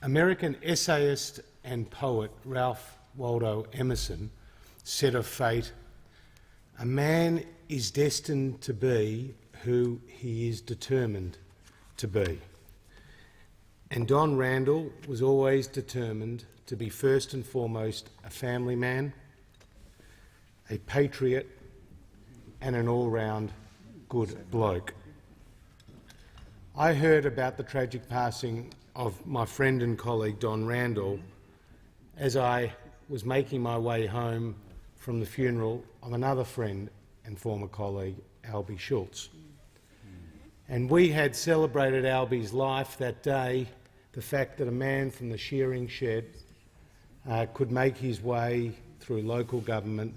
American essayist and poet Ralph Waldo Emerson said of fate, "A man is destined to be who he is determined to be." And Don Randall was always determined to be first and foremost a family man, a patriot, and an all-round good bloke. I heard about the tragic passing of my friend and colleague Don Randall as I was making my way home from the funeral of another friend and former colleague, Albie Schultz. And we had celebrated Albie's life that day, the fact that a man from the shearing shed could make his way through local government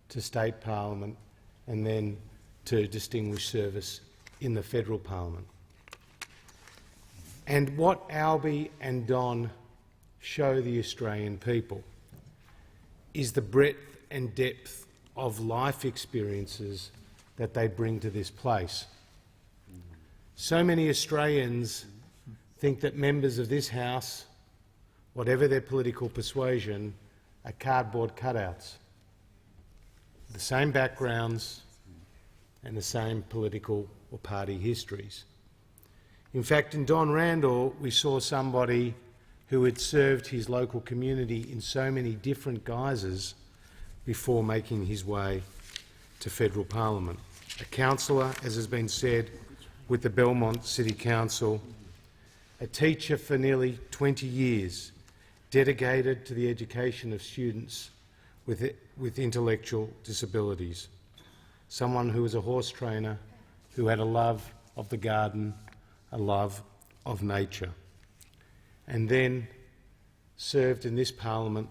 to state parliament and then to distinguished service in the federal parliament. And what Albie and Don show the Australian people is the breadth and depth of life experiences that they bring to this place. So many Australians think that members of this House, whatever their political persuasion, are cardboard cutouts. The same backgrounds and the same political or party histories. In fact, in Don Randall, we saw somebody who had served his local community in so many different guises before making his way to federal parliament. A councillor, as has been said, with the Belmont City Council, a teacher for nearly 20 years, dedicated to the education of students with intellectual disabilities, someone who was a horse trainer, who had a love of the garden, a love of nature, and then served in this parliament,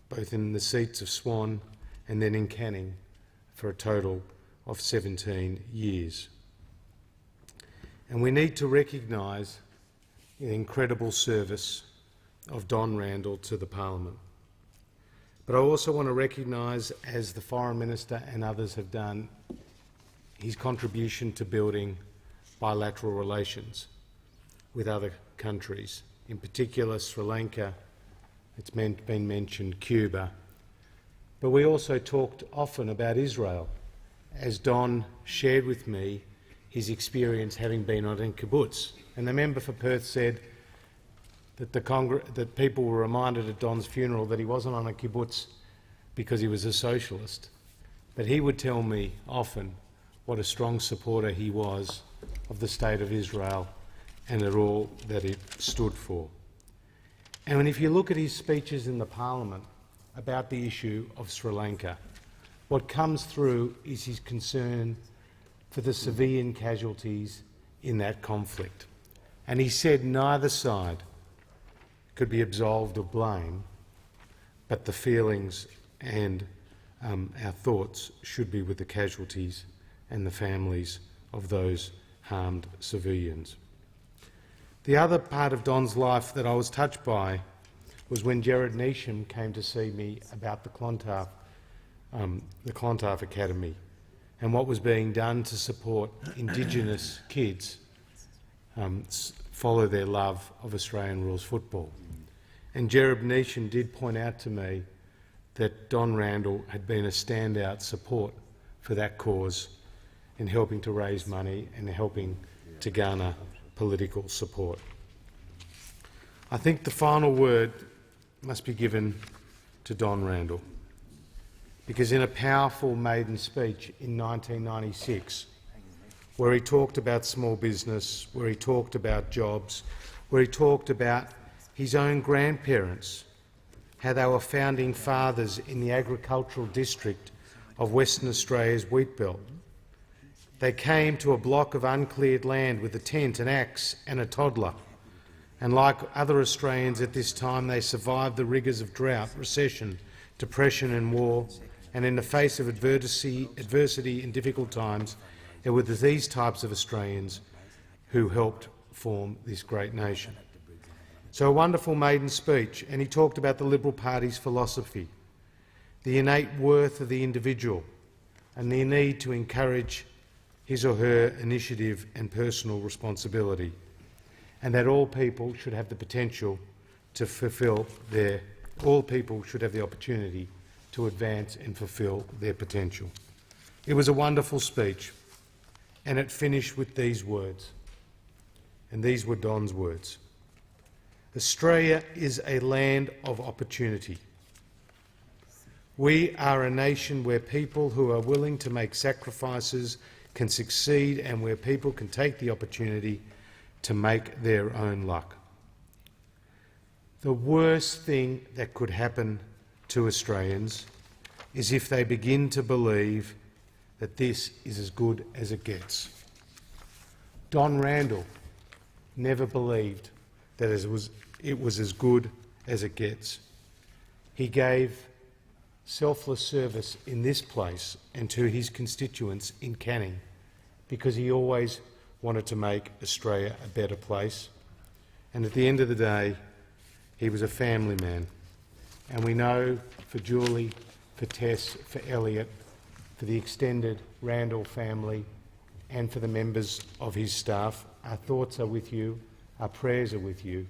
both in the seats of Swan and then in Canning, for a total of 17 years. And we need to recognise the incredible service of Don Randall to the parliament. But I also want to recognise, as the Foreign Minister and others have done, his contribution to building bilateral relations with other countries, in particular Sri Lanka, it's been mentioned, Cuba. But we also talked often about Israel, as Don shared with me his experience having been on a kibbutz. And the member for Perth said that, that people were reminded at Don's funeral that he wasn't on a kibbutz because he was a socialist. But he would tell me often what a strong supporter he was of the State of Israel and at all that it stood for. And if you look at his speeches in the Parliament about the issue of Sri Lanka, what comes through is his concern for the civilian casualties in that conflict. And he said neither side could be absolved of blame, but the feelings and our thoughts should be with the casualties and the families of those harmed civilians. The other part of Don's life that I was touched by was when Gerard Neesham came to see me about the Clontarf Academy and what was being done to support Indigenous kids follow their love of Australian rules football. And Gerard Neesham did point out to me that Don Randall had been a standout support for that cause in helping to raise money and helping to garner political support. I think the final word must be given to Don Randall, because in a powerful maiden speech in 1996, where he talked about small business, where he talked about jobs, where he talked about his own grandparents, how they were founding fathers in the agricultural district of Western Australia's wheat belt. They came to a block of uncleared land with a tent, an axe and a toddler. And like other Australians at this time, they survived the rigours of drought, recession, depression and war. And in the face of adversity and difficult times, it was these types of Australians who helped form this great nation. So a wonderful maiden speech, and he talked about the Liberal Party's philosophy, the innate worth of the individual and the need to encourage his or her initiative and personal responsibility, and that all people should have the potential to fulfil their, all people should have the opportunity to advance and fulfil their potential. It was a wonderful speech, and it finished with these words, and these were Don's words. Australia is a land of opportunity. We are a nation where people who are willing to make sacrifices can succeed, and where people can take the opportunity to make their own luck. The worst thing that could happen to Australians is if they begin to believe that this is as good as it gets. Don Randall never believed that it was as good as it gets. He gave selfless service in this place and to his constituents in Canning because he always wanted to make Australia a better place. And at the end of the day, he was a family man. And we know for Julie, for Tess, for Elliot, for the extended Randall family and for the members of his staff, our thoughts are with you, our prayers are with you,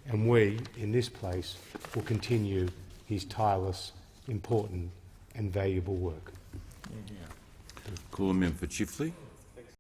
and we, in this place, will continue his tireless, important and valuable work. Call him in for Chifley.